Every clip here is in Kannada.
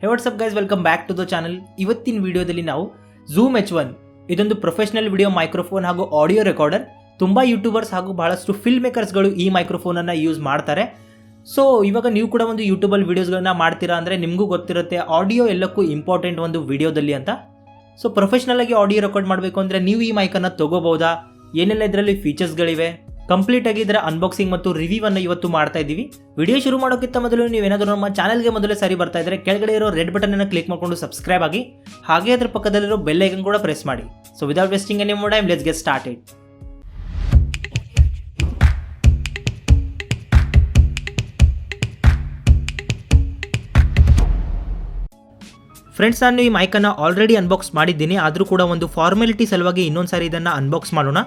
Hey what's up guys, welcome back to the channel. ಇವತ್ತಿನ ವಿಡಿಯೋದಲ್ಲಿ ನಾವು ಝೂಮ್ H1 ಇದೊಂದು ಪ್ರೊಫೆಷನಲ್ ವಿಡಿಯೋ ಮೈಕ್ರೋಫೋನ್ ಹಾಗೂ ಆಡಿಯೋ ರೆಕಾರ್ಡರ್. ತುಂಬ ಯೂಟ್ಯೂಬರ್ಸ್ ಹಾಗೂ ಬಹಳಷ್ಟು ಫಿಲ್ಮ್ ಮೇಕರ್ಸ್ಗಳು ಈ ಮೈಕ್ರೋಫೋನನ್ನು ಯೂಸ್ ಮಾಡ್ತಾರೆ. ಸೊ ಇವಾಗ ನೀವು ಕೂಡ ಒಂದು ಯೂಟ್ಯೂಬಲ್ಲಿ ವೀಡಿಯೋಸ್ಗಳನ್ನ ಮಾಡ್ತೀರಾ ಅಂದರೆ ನಿಮಗೂ ಗೊತ್ತಿರುತ್ತೆ ಆಡಿಯೋ ಎಲ್ಲಕ್ಕೂ ಇಂಪಾರ್ಟೆಂಟ್ ಒಂದು ವಿಡಿಯೋದಲ್ಲಿ ಅಂತ. ಸೊ ಪ್ರೊಫೆಷ್ನಲ್ ಆಗಿ ಆಡಿಯೋ ರೆಕಾರ್ಡ್ ಮಾಡಬೇಕು ಅಂದರೆ ನೀವು ಈ ಮೈಕನ್ನು ತೊಗೋಬೋದಾ, ಏನೆಲ್ಲ ಇದರಲ್ಲಿ ಫೀಚರ್ಸ್ಗಳಿವೆ, ಕಂಪ್ಲೀಟ್ ಆಗಿ ಇದರ ಅನ್ಬಾಕ್ಸಿಂಗ್ ಮತ್ತು ರಿವ್ಯೂ ಅನ್ನು ಇವತ್ತು ಮಾಡ್ತಾ ಇದ್ದೀವಿ. ವಿಡಿಯೋ ಶುರು ಮಾಡೋಕ್ಕಿಂತ ಮೊದಲು ನೀವೇನಾದರೂ ನಮ್ಮ ಚಾನಲ್ಗೆ ಮೊದಲೇ ಸಾರಿ ಬರ್ತಾ ಇದ್ದರೆ ಕೆಳಗಡೆ ಇರೋ ರೆಡ್ ಬಟನ್ ಅನ್ನು ಕ್ಲಿಕ್ ಮಾಡಿಕೊಂಡು ಸಬ್ಸ್ಕ್ರೈಬ್ ಆಗಿ, ಹಾಗೆ ಅದರ ಪಕ್ಕದಲ್ಲಿರೋ ಬೆಲ್ ಐಕನ್ ಕೂಡ ಪ್ರೆಸ್ ಮಾಡಿ. So without wasting any more time, let's get started. Friends, ನಾನು ಈ ಮೈಕನ್ನು ಆಲ್ರೆಡಿ ಅನ್ಬಾಕ್ಸ್ ಮಾಡಿದ್ದೀನಿ, ಆದರೂ ಕೂಡ ಒಂದು ಫಾರ್ಮಾಲಿಟಿ ಸಲುವಾಗಿ ಇನ್ನೊಂದು ಸಾರಿ ಇದನ್ನು ಅನ್ಬಾಕ್ಸ್ ಮಾಡೋಣ.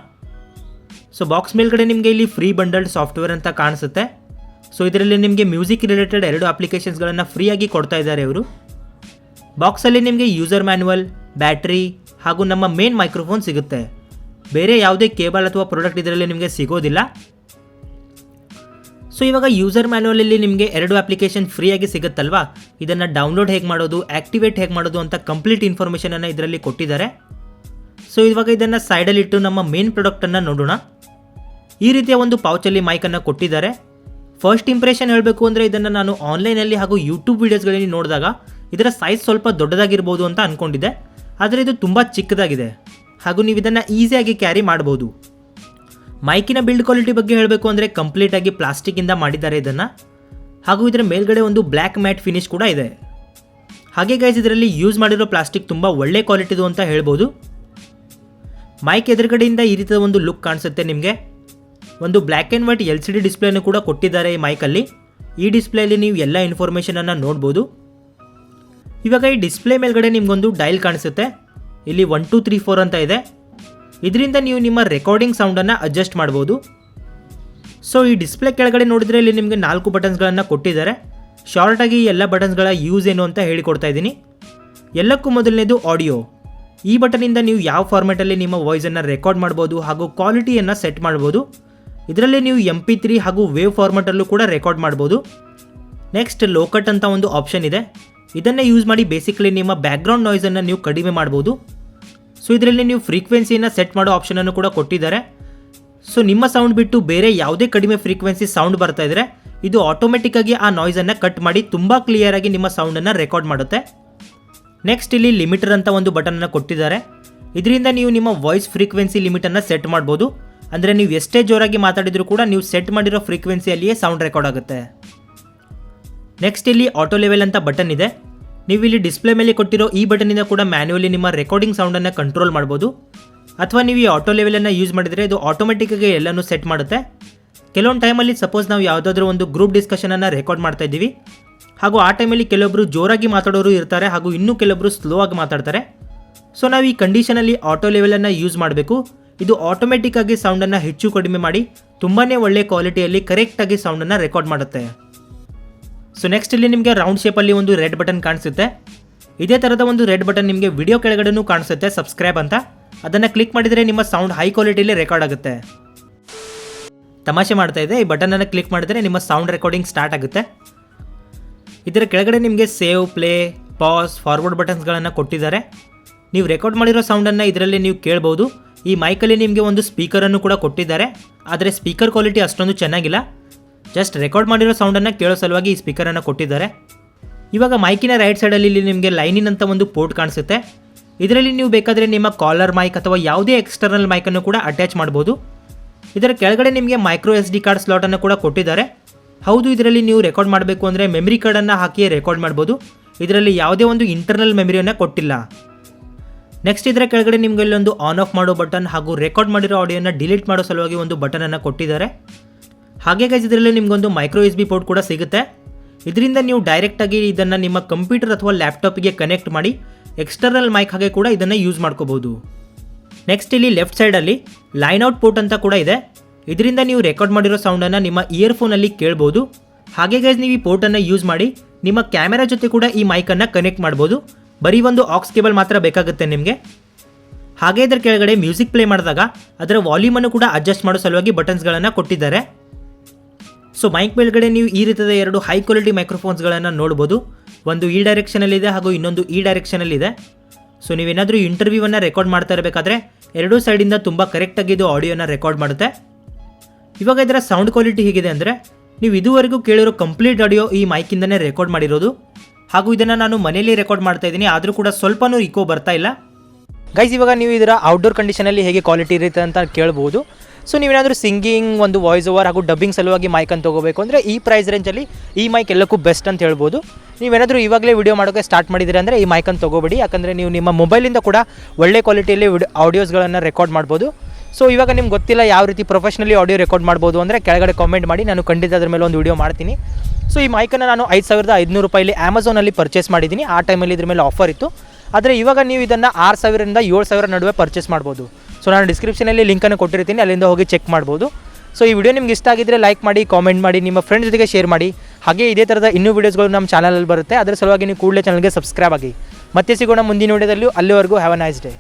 ಸೊ ಬಾಕ್ಸ್ ಮೇಲ್ಗಡೆ ನಿಮಗೆ ಇಲ್ಲಿ ಫ್ರೀ ಬಂಡಲ್ಡ್ ಸಾಫ್ಟ್ವೇರ್ ಅಂತ ಕಾಣಿಸುತ್ತೆ. ಸೊ ಇದರಲ್ಲಿ ನಿಮಗೆ ಮ್ಯೂಸಿಕ್ ರಿಲೇಟೆಡ್ 2 ಅಪ್ಲಿಕೇಶನ್ಸ್ಗಳನ್ನು ಫ್ರೀಯಾಗಿ ಕೊಡ್ತಾ ಇದ್ದಾರೆ ಇವರು. ಬಾಕ್ಸಲ್ಲಿ ನಿಮಗೆ ಯೂಸರ್ ಮ್ಯಾನ್ಯುವಲ್, ಬ್ಯಾಟ್ರಿ ಹಾಗೂ ನಮ್ಮ ಮೇನ್ ಮೈಕ್ರೋಫೋನ್ ಸಿಗುತ್ತೆ. ಬೇರೆ ಯಾವುದೇ ಕೇಬಲ್ ಅಥವಾ ಪ್ರಾಡಕ್ಟ್ ಇದರಲ್ಲಿ ನಿಮಗೆ ಸಿಗೋದಿಲ್ಲ. ಸೊ ಇವಾಗ ಯೂಸರ್ ಮ್ಯಾನ್ಯುವಲಲ್ಲಿ ನಿಮಗೆ 2 ಅಪ್ಲಿಕೇಶನ್ ಫ್ರೀಯಾಗಿ ಸಿಗುತ್ತಲ್ವಾ, ಇದನ್ನು ಡೌನ್ಲೋಡ್ ಹೇಗೆ ಮಾಡೋದು, ಆ್ಯಕ್ಟಿವೇಟ್ ಹೇಗೆ ಮಾಡೋದು ಅಂತ ಕಂಪ್ಲೀಟ್ ಇನ್ಫಾರ್ಮೇಷನನ್ನು ಇದರಲ್ಲಿ ಕೊಟ್ಟಿದ್ದಾರೆ. ಸೊ ಇವಾಗ ಇದನ್ನು ಸೈಡಲ್ಲಿಟ್ಟು ನಮ್ಮ ಮೇನ್ ಪ್ರಾಡಕ್ಟನ್ನು ನೋಡೋಣ. ಈ ರೀತಿಯ ಒಂದು ಪೌಚಲ್ಲಿ ಮೈಕನ್ನು ಕೊಟ್ಟಿದ್ದಾರೆ. ಫಸ್ಟ್ ಇಂಪ್ರೆಷನ್ ಹೇಳಬೇಕು ಅಂದರೆ ಇದನ್ನು ನಾನು ಆನ್ಲೈನಲ್ಲಿ ಹಾಗೂ ಯೂಟ್ಯೂಬ್ ವೀಡಿಯೋಸ್ಗಳಲ್ಲಿ ನೋಡಿದಾಗ ಇದರ ಸೈಜ್ ಸ್ವಲ್ಪ ದೊಡ್ಡದಾಗಿರ್ಬೋದು ಅಂತ ಅಂದ್ಕೊಂಡಿದ್ದೆ, ಆದರೆ ಇದು ತುಂಬ ಚಿಕ್ಕದಾಗಿದೆ ಹಾಗೂ ನೀವು ಇದನ್ನು ಈಸಿಯಾಗಿ ಕ್ಯಾರಿ ಮಾಡ್ಬೋದು. ಮೈಕಿನ ಬಿಲ್ಡ್ ಕ್ವಾಲಿಟಿ ಬಗ್ಗೆ ಹೇಳಬೇಕು ಅಂದರೆ ಕಂಪ್ಲೀಟಾಗಿ ಪ್ಲಾಸ್ಟಿಕ್ಕಿಂದ ಮಾಡಿದ್ದಾರೆ ಇದನ್ನು, ಹಾಗೂ ಇದರ ಮೇಲ್ಗಡೆ ಒಂದು ಬ್ಲ್ಯಾಕ್ ಮ್ಯಾಟ್ ಫಿನಿಶ್ ಕೂಡ ಇದೆ. ಹಾಗೆ ಗೈಸ್, ಇದರಲ್ಲಿ ಯೂಸ್ ಮಾಡಿರೋ ಪ್ಲಾಸ್ಟಿಕ್ ತುಂಬ ಒಳ್ಳೆ ಕ್ವಾಲಿಟಿದು ಅಂತ ಹೇಳ್ಬೋದು. ಮೈಕ್ ಎದುರುಗಡೆಯಿಂದ ಈ ರೀತಿಯ ಒಂದು ಲುಕ್ ಕಾಣಿಸುತ್ತೆ ನಿಮಗೆ. ಒಂದು ಬ್ಲ್ಯಾಕ್ ಆ್ಯಂಡ್ ವೈಟ್ LCD ಡಿಸ್ಪ್ಲೇನು ಕೂಡ ಕೊಟ್ಟಿದ್ದಾರೆ ಈ ಮೈಕಲ್ಲಿ. ಈ ಡಿಸ್ಪ್ಲೇಯಲ್ಲಿ ನೀವು ಎಲ್ಲ ಇನ್ಫಾರ್ಮೇಷನನ್ನು ನೋಡ್ಬೋದು. ಇವಾಗ ಈ ಡಿಸ್ಪ್ಲೇ ಮೇಲ್ಗಡೆ ನಿಮಗೊಂದು ಡೈಲ್ ಕಾಣಿಸುತ್ತೆ. ಇಲ್ಲಿ 1 2 3 4 ಅಂತ ಇದೆ. ಇದರಿಂದ ನೀವು ನಿಮ್ಮ ರೆಕಾರ್ಡಿಂಗ್ ಸೌಂಡನ್ನು ಅಡ್ಜಸ್ಟ್ ಮಾಡ್ಬೋದು. ಸೊ ಈ ಡಿಸ್ಪ್ಲೇ ಕೆಳಗಡೆ ನೋಡಿದರೆ ಇಲ್ಲಿ ನಿಮಗೆ 4 ಬಟನ್ಸ್ಗಳನ್ನು ಕೊಟ್ಟಿದ್ದಾರೆ. ಶಾರ್ಟಾಗಿ ಎಲ್ಲ ಬಟನ್ಸ್ಗಳ ಯೂಸ್ ಏನು ಅಂತ ಹೇಳಿಕೊಡ್ತಾ ಇದ್ದೀನಿ. ಎಲ್ಲಕ್ಕೂ ಮೊದಲನೇದು ಆಡಿಯೋ. ಈ ಬಟನಿಂದ ನೀವು ಯಾವ ಫಾರ್ಮ್ಯಾಟಲ್ಲಿ ನಿಮ್ಮ ವಾಯ್ಸನ್ನು ರೆಕಾರ್ಡ್ ಮಾಡ್ಬೋದು ಹಾಗೂ ಕ್ವಾಲಿಟಿಯನ್ನು ಸೆಟ್ ಮಾಡ್ಬೋದು. ಇದರಲ್ಲಿ ನೀವು MP3 ಹಾಗೂ ವೇವ್ ಫಾರ್ಮ್ಯಾಟಲ್ಲೂ ಕೂಡ ರೆಕಾರ್ಡ್ ಮಾಡ್ಬೋದು. ನೆಕ್ಸ್ಟ್ ಲೋಕಟ್ ಅಂತ ಒಂದು ಆಪ್ಷನ್ ಇದೆ. ಇದನ್ನು ಯೂಸ್ ಮಾಡಿ ಬೇಸಿಕಲಿ ನಿಮ್ಮ ಬ್ಯಾಕ್ಗ್ರೌಂಡ್ ನಾಯ್ಸನ್ನು ನೀವು ಕಡಿಮೆ ಮಾಡ್ಬೋದು. ಸೊ ಇದರಲ್ಲಿ ನೀವು ಫ್ರೀಕ್ವೆನ್ಸಿಯನ್ನು ಸೆಟ್ ಮಾಡೋ ಆಪ್ಷನನ್ನು ಕೂಡ ಕೊಟ್ಟಿದ್ದಾರೆ. ಸೊ ನಿಮ್ಮ ಸೌಂಡ್ ಬಿಟ್ಟು ಬೇರೆ ಯಾವುದೇ ಕಡಿಮೆ ಫ್ರೀಕ್ವೆನ್ಸಿ ಸೌಂಡ್ ಬರ್ತಾ ಇದ್ದರೆ ಇದು ಆಟೋಮೆಟಿಕ್ಕಾಗಿ ಆ ನಾಯ್ಸನ್ನು ಕಟ್ ಮಾಡಿ ತುಂಬ ಕ್ಲಿಯರಾಗಿ ನಿಮ್ಮ ಸೌಂಡನ್ನು ರೆಕಾರ್ಡ್ ಮಾಡುತ್ತೆ. ನೆಕ್ಸ್ಟ್ ಇಲ್ಲಿ ಲಿಮಿಟರ್ ಅಂತ ಒಂದು ಬಟನನ್ನು ಕೊಟ್ಟಿದ್ದಾರೆ. ಇದರಿಂದ ನೀವು ನಿಮ್ಮ ವಾಯ್ಸ್ ಫ್ರೀಕ್ವೆನ್ಸಿ ಲಿಮಿಟನ್ನು ಸೆಟ್ ಮಾಡ್ಬೋದು. ಅಂದರೆ ನೀವು ಎಷ್ಟೇ ಜೋರಾಗಿ ಮಾತಾಡಿದರೂ ಕೂಡ ನೀವು ಸೆಟ್ ಮಾಡಿರೋ ಫ್ರೀಕ್ವೆನ್ಸಿಯಲ್ಲಿಯೇ ಸೌಂಡ್ ರೆಕಾರ್ಡ್ ಆಗುತ್ತೆ. ನೆಕ್ಸ್ಟ್ ಇಲ್ಲಿ ಆಟೋ ಲೆವೆಲ್ ಅಂತ ಬಟನ್ ಇದೆ. ನೀವು ಇಲ್ಲಿ ಡಿಸ್ಪ್ಲೇ ಮೇಲೆ ಕೊಟ್ಟಿರೋ ಈ ಬಟನಿಂದ ಕೂಡ ಮ್ಯಾನ್ಯುವಲಿ ನಿಮ್ಮ ರೆಕಾರ್ಡಿಂಗ್ ಸೌಂಡನ್ನು ಕಂಟ್ರೋಲ್ ಮಾಡ್ಬೋದು. ಅಥವಾ ನೀವು ಈ ಆಟೋ ಲೆವೆಲನ್ನು ಯೂಸ್ ಮಾಡಿದರೆ ಇದು ಆಟೋಮೆಟಿಕ್ಕಾಗಿ ಎಲ್ಲನೂ ಸೆಟ್ ಮಾಡುತ್ತೆ. ಕೆಲವೊಂದು ಟೈಮಲ್ಲಿ ಸಪೋಸ್ ನಾವು ಯಾವುದಾದ್ರೂ ಒಂದು ಗ್ರೂಪ್ ಡಿಸ್ಕಷನನ್ನು ರೆಕಾರ್ಡ್ ಮಾಡ್ತಾ ಇದ್ದೀವಿ, ಹಾಗೂ ಆ ಟೈಮಲ್ಲಿ ಕೆಲವೊಬ್ಬರು ಜೋರಾಗಿ ಮಾತಾಡೋರು ಇರ್ತಾರೆ ಹಾಗೂ ಇನ್ನೂ ಕೆಲವೊಬ್ಬರು ಸ್ಲೋ ಆಗಿ ಮಾತಾಡ್ತಾರೆ. ಸೊ ನಾವು ಈ ಕಂಡೀಷನಲ್ಲಿ ಆಟೋ ಲೆವೆಲನ್ನು ಯೂಸ್ ಮಾಡಬೇಕು. ಇದು ಆಟೋಮೆಟಿಕ್ಕಾಗಿ ಸೌಂಡನ್ನು ಹೆಚ್ಚು ಕಡಿಮೆ ಮಾಡಿ ತುಂಬಾ ಒಳ್ಳೆ ಕ್ವಾಲಿಟಿಯಲ್ಲಿ ಕರೆಕ್ಟಾಗಿ ಸೌಂಡನ್ನು ರೆಕಾರ್ಡ್ ಮಾಡುತ್ತೆ. ಸೊ ನೆಕ್ಸ್ಟ್ ಇಲ್ಲಿ ನಿಮಗೆ ರೌಂಡ್ ಶೇಪಲ್ಲಿ ಒಂದು ರೆಡ್ ಬಟನ್ ಕಾಣಿಸುತ್ತೆ. ಇದೇ ಥರದ ಒಂದು ರೆಡ್ ಬಟನ್ ನಿಮಗೆ ವಿಡಿಯೋ ಕೆಳಗಡೆನೂ ಕಾಣಿಸುತ್ತೆ, ಸಬ್ಸ್ಕ್ರೈಬ್ ಅಂತ. ಅದನ್ನು ಕ್ಲಿಕ್ ಮಾಡಿದರೆ ನಿಮ್ಮ ಸೌಂಡ್ ಹೈ ಕ್ವಾಲಿಟಿಯಲ್ಲಿ ರೆಕಾರ್ಡ್ ಆಗುತ್ತೆ. ತಮಾಷೆ ಮಾಡ್ತಾ ಇದೆ, ಈ ಬಟನನ್ನು ಕ್ಲಿಕ್ ಮಾಡಿದರೆ ನಿಮ್ಮ ಸೌಂಡ್ ರೆಕಾರ್ಡಿಂಗ್ ಸ್ಟಾರ್ಟ್ ಆಗುತ್ತೆ. ಇದರ ಕೆಳಗಡೆ ನಿಮಗೆ ಸೇವ್, ಪ್ಲೇ, ಪಾಸ್, ಫಾರ್ವರ್ಡ್ ಬಟನ್ಸ್ಗಳನ್ನು ಕೊಟ್ಟಿದ್ದಾರೆ. ನೀವು ರೆಕಾರ್ಡ್ ಮಾಡಿರೋ ಸೌಂಡನ್ನು ಇದರಲ್ಲಿ ನೀವು ಕೇಳ್ಬೋದು. ಈ ಮೈಕಲ್ಲಿ ನಿಮಗೆ ಒಂದು ಸ್ಪೀಕರನ್ನು ಕೂಡ ಕೊಟ್ಟಿದ್ದಾರೆ, ಆದರೆ ಸ್ಪೀಕರ್ ಕ್ವಾಲಿಟಿ ಅಷ್ಟೊಂದು ಚೆನ್ನಾಗಿಲ್ಲ. ಜಸ್ಟ್ ರೆಕಾರ್ಡ್ ಮಾಡಿರೋ ಸೌಂಡನ್ನು ಕೇಳೋ ಸಲುವಾಗಿ ಈ ಸ್ಪೀಕರನ್ನು ಕೊಟ್ಟಿದ್ದಾರೆ. ಇವಾಗ ಮೈಕಿನ ರೈಟ್ ಸೈಡಲ್ಲಿ ಇಲ್ಲಿ ನಿಮಗೆ ಲೈನಿನ್ ಅಂತ ಒಂದು ಪೋರ್ಟ್ ಕಾಣಿಸುತ್ತೆ. ಇದರಲ್ಲಿ ನೀವು ಬೇಕಾದರೆ ನಿಮ್ಮ ಕಾಲರ್ ಮೈಕ್ ಅಥವಾ ಯಾವುದೇ ಎಕ್ಸ್ಟರ್ನಲ್ ಮೈಕನ್ನು ಕೂಡ ಅಟ್ಯಾಚ್ ಮಾಡ್ಬೋದು. ಇದರ ಕೆಳಗಡೆ ನಿಮಗೆ ಮೈಕ್ರೋ SD ಕಾರ್ಡ್ ಸ್ಲಾಟನ್ನು ಕೂಡ ಕೊಟ್ಟಿದ್ದಾರೆ. ಹೌದು, ಇದರಲ್ಲಿ ನೀವು ರೆಕಾರ್ಡ್ ಮಾಡಬೇಕು ಅಂದರೆ ಮೆಮರಿ ಕಾರ್ಡನ್ನು ಹಾಕಿಯೇ ರೆಕಾರ್ಡ್ ಮಾಡ್ಬೋದು. ಇದರಲ್ಲಿ ಯಾವುದೇ ಒಂದು ಇಂಟರ್ನಲ್ ಮೆಮರಿಯನ್ನು ಕೊಟ್ಟಿಲ್ಲ. ನೆಕ್ಸ್ಟ್ ಇದರ ಕೆಳಗಡೆ ನಿಮಗೆ ಇಲ್ಲೊಂದು ಆನ್ ಆಫ್ ಮಾಡೋ ಬಟನ್ ಹಾಗೂ ರೆಕಾರ್ಡ್ ಮಾಡಿರೋ ಆಡಿಯೋನ ಡಿಲೀಟ್ ಮಾಡೋ ಸಲುವಾಗಿ ಒಂದು ಬಟನನ್ನು ಕೊಟ್ಟಿದ್ದಾರೆ. ಹಾಗೆ ಗೈಸ್, ಇದರಲ್ಲಿ ನಿಮಗೊಂದು ಮೈಕ್ರೋ USB ಪೋರ್ಟ್ ಕೂಡ ಸಿಗುತ್ತೆ. ಇದರಿಂದ ನೀವು ಡೈರೆಕ್ಟಾಗಿ ಇದನ್ನು ನಿಮ್ಮ ಕಂಪ್ಯೂಟರ್ ಅಥವಾ ಲ್ಯಾಪ್ಟಾಪಿಗೆ ಕನೆಕ್ಟ್ ಮಾಡಿ ಎಕ್ಸ್ಟರ್ನಲ್ ಮೈಕ್ ಹಾಗೆ ಕೂಡ ಇದನ್ನು ಯೂಸ್ ಮಾಡ್ಕೋಬೋದು. ನೆಕ್ಸ್ಟ್ ಇಲ್ಲಿ ಲೆಫ್ಟ್ ಸೈಡಲ್ಲಿ ಲೈನ್ ಔಟ್ ಪೋರ್ಟ್ ಅಂತ ಕೂಡ ಇದೆ. ಇದರಿಂದ ನೀವು ರೆಕಾರ್ಡ್ ಮಾಡಿರೋ ಸೌಂಡನ್ನು ನಿಮ್ಮ ಇಯರ್ಫೋನಲ್ಲಿ ಕೇಳ್ಬೋದು. ಹಾಗೆ ಗೈಸ್, ನೀವು ಈ ಪೋರ್ಟನ್ನು ಯೂಸ್ ಮಾಡಿ ನಿಮ್ಮ ಕ್ಯಾಮೆರಾ ಜೊತೆ ಕೂಡ ಈ ಮೈಕನ್ನು ಕನೆಕ್ಟ್ ಮಾಡ್ಬೋದು. ಬರೀ ಒಂದು ಆಕ್ಸ್ ಕೇಬಲ್ ಮಾತ್ರ ಬೇಕಾಗುತ್ತೆ ನಿಮಗೆ. ಹಾಗೆ ಇದರ ಕೆಳಗಡೆ ಮ್ಯೂಸಿಕ್ ಪ್ಲೇ ಮಾಡಿದಾಗ ಅದರ ವಾಲ್ಯೂಮನ್ನು ಕೂಡ ಅಡ್ಜಸ್ಟ್ ಮಾಡೋ ಸಲುವಾಗಿ ಬಟನ್ಸ್ಗಳನ್ನು ಕೊಟ್ಟಿದ್ದಾರೆ. ಸೊ ಮೈಕ್ ಮೇಲ್ಗಡೆ ನೀವು ಈ ರೀತಿಯ 2 ಹೈ ಕ್ವಾಲಿಟಿ ಮೈಕ್ರೋಫೋನ್ಸ್ಗಳನ್ನು ನೋಡ್ಬೋದು. ಒಂದು ಈ ಡೈರೆಕ್ಷನಲ್ಲಿದೆ ಹಾಗೂ ಇನ್ನೊಂದು ಈ ಡೈರೆಕ್ಷನಲ್ಲಿದೆ. ಸೊ ನೀವೇನಾದರೂ ಇಂಟರ್ವ್ಯೂವನ್ನು ರೆಕಾರ್ಡ್ ಮಾಡ್ತಾ ಇರಬೇಕಾದ್ರೆ ಎರಡೂ ಸೈಡಿಂದ ತುಂಬ ಕರೆಕ್ಟಾಗಿ ಇದು ಆಡಿಯೋನ ರೆಕಾರ್ಡ್ ಮಾಡುತ್ತೆ. ಇವಾಗ ಇದರ ಸೌಂಡ್ ಕ್ವಾಲಿಟಿ ಹೇಗಿದೆ ಅಂದರೆ ನೀವು ಇದುವರೆಗೂ ಕೇಳಿರೋ ಕಂಪ್ಲೀಟ್ ಆಡಿಯೋ ಈ ಮೈಕಿಂದನೇ ರೆಕಾರ್ಡ್ ಮಾಡಿರೋದು. ಹಾಗೂ ಇದನ್ನು ನಾನು ಮನೆಯಲ್ಲಿ ರೆಕಾರ್ಡ್ ಮಾಡ್ತಾ ಇದ್ದೀನಿ, ಆದರೂ ಕೂಡ ಸ್ವಲ್ಪನೂ ಇಕೋ ಬರ್ತಾ ಇಲ್ಲ. ಗೈಸ್, ಇವಾಗ ನೀವು ಇದರ ಔಟ್ಡೋರ್ ಕಂಡೀಷನಲ್ಲಿ ಹೇಗೆ ಕ್ವಾಲಿಟಿ ಇರುತ್ತೆ ಅಂತ ಕೇಳ್ಬೋದು. ಸೊ ನೀವೇನಾದರೂ ಸಿಂಗಿಂಗ್, ಒಂದು ವಾಯ್ಸ್ ಓವರ್ ಹಾಗೂ ಡಬ್ಬಿಂಗ್ ಸಲುವಾಗಿ ಮೈಕನ್ನು ತೊಗೋಬೇಕು ಅಂದರೆ ಈ ಪ್ರೈಸ್ ರೇಂಜಲ್ಲಿ ಈ ಮೈಕ್ ಎಲ್ಲಕ್ಕೂ ಬೆಸ್ಟ್ ಅಂತ ಹೇಳ್ಬೋದು. ನೀವೇನಾದರೂ ಇವಾಗಲೇ ವಿಡಿಯೋ ಮಾಡೋಕ್ಕೆ ಸ್ಟಾರ್ಟ್ ಮಾಡಿದ್ದೀರಿ ಅಂದರೆ ಈ ಮೈಕನ್ನು ತೊಗೋಬೇಡಿ, ಯಾಕಂದರೆ ನೀವು ನಿಮ್ಮ ಮೊಬೈಲಿಂದ ಕೂಡ ಒಳ್ಳೆ ಕ್ವಾಲಿಟಿಯಲ್ಲಿ ಆಡಿಯೋಸ್ಗಳನ್ನು ರೆಕಾರ್ಡ್ ಮಾಡ್ಬೋದು. ಸೊ ಇವಾಗ ನಿಮ್ಗೆ ಗೊತ್ತಿಲ್ಲ ಯಾವ ರೀತಿ ಪ್ರೊಫೆಷ್ನಲಿ ಆಡಿಯೋ ರೆಕಾರ್ಡ್ ಮಾಡ್ಬೋದು ಅಂದರೆ ಕೆಳಗಡೆ ಕಾಮೆಂಟ್ ಮಾಡಿ, ನಾನು ಖಂಡಿತ ಅದ್ರ ಮೇಲೆ ಒಂದು ವಿಡಿಯೋ ಮಾಡ್ತೀನಿ. ಸೊ ಈ ಮೈಕನ್ನು ನಾನು 5500 ರೂಪಾಯಲ್ಲಿ ಅಮೆಝಾನಲ್ಲಿ ಪರ್ಚೇಸ್ ಮಾಡಿದ್ದೀನಿ. ಆ ಟೈಮಲ್ಲಿ ಇದ್ರ ಮೇಲೆ ಆಫರ್ ಇತ್ತು. ಆದರೆ ಇವಾಗ ನೀವು ಇದನ್ನು 6000ರಿಂದ 7000 ನಡುವೆ ಪರ್ಚೇಸ್ ಮಾಡ್ಬೋದು. ಸೊ ನಾನು ಡಿಸ್ಕ್ರಿಪ್ಷನಲ್ಲಿ ಲಿಂಕನ್ನು ಕೊಟ್ಟಿರ್ತೀನಿ, ಅಲ್ಲಿಂದ ಹೋಗಿ ಚೆಕ್ ಮಾಡ್ಬೋದು. ಸೊ ಈ ವಿಡಿಯೋ ನಿಮ್ಗೆ ಇಷ್ಟ ಆಗಿದ್ದರೆ ಲೈಕ್ ಮಾಡಿ, ಕಾಮೆಂಟ್ ಮಾಡಿ, ನಿಮ್ಮ ಫ್ರೆಂಡ್ಸ್ ಜೊತೆಗೆ ಶೇರ್ ಮಾಡಿ. ಹಾಗೆ ಇದೇ ಥರದ ಇನ್ನೂ ವೀಡಿಯೋಸ್ಗಳು ನಮ್ಮ ಚಾನಲಲ್ಲಿ ಬರುತ್ತೆ. ಅದರ ಸಲುವಾಗಿ ನೀವು ಕೂಡಲೇ ಚಾನಲ್ಗೆ ಸಬ್ಸ್ಕ್ರೈಬ್ ಆಗಿ. ಮತ್ತೆ ಸಿಗೋಣ ಮುಂದಿನ ವಿಡಿಯೋದಲ್ಲಿ. ಅಲ್ಲಿವರೆಗೂ ಹ್ಯಾವ್ ಅ ನೈಸ್ ಡೇ.